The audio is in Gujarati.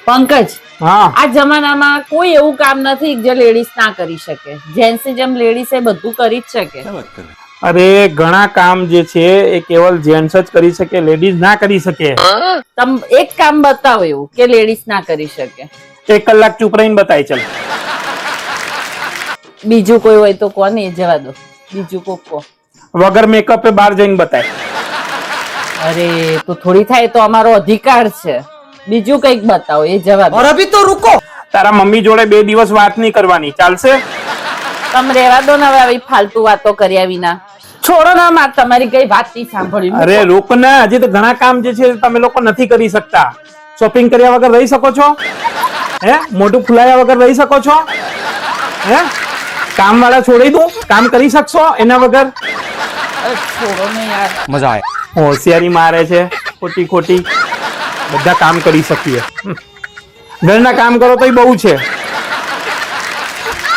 પંકજ, હા આ જમાનામાં કોઈ એવું કામ નથી જે લેડીઝ ના કરી શકે. જેન્ટ્સ જેમ લેડીઝ એ બધું કરી જ શકે. અરે ઘણા કામ જે છે એ કેવલ જેન્ટ્સ જ કરી શકે, લેડીઝ ના કરી શકે. તમ એક કામ બતાવો એવું કે લેડીઝ ના કરી શકે. 1 કલાક ચૂપ રહીને બતાય ચલ. બીજું કોઈ હોય તો કોને જવા દો. બીજું કોકો વગર મેકઅપે બહાર જઈને બતાય. અરે તો થોડી થાય તો અમારો અધિકાર છે. બીજું કઈક બતાવો એ જવા દો. અભી તો રૂકો. તારા મમ્મી જોડે 2 દિવસ વાત નહીં કરવાની, ચાલશે? તમે રહેવા દો ને હવે આવી ફાલતુ વાતો કર્યા વિના. છોડો ના માર તમારી કઈ વાત નહીં સાંભળી. અરે રૂક ને, હજી તો ઘણા કામ જે છે તમે લોકો નથી કરી શકતા. શોપિંગ કર્યા વગર રહી શકો છો? હે મોઢું ફુલાયા વગર રહી શકો છો? હે કામ વાળા છોડી દઉં? કામ કરી શકશો એના વગર? છોડો ને યાર. મજા આવે. હોશિયારી મારે છે ખોટી ખોટી. બધા કામ કરી શકીએ. ઘરના કામ કરો તો બહુ છે.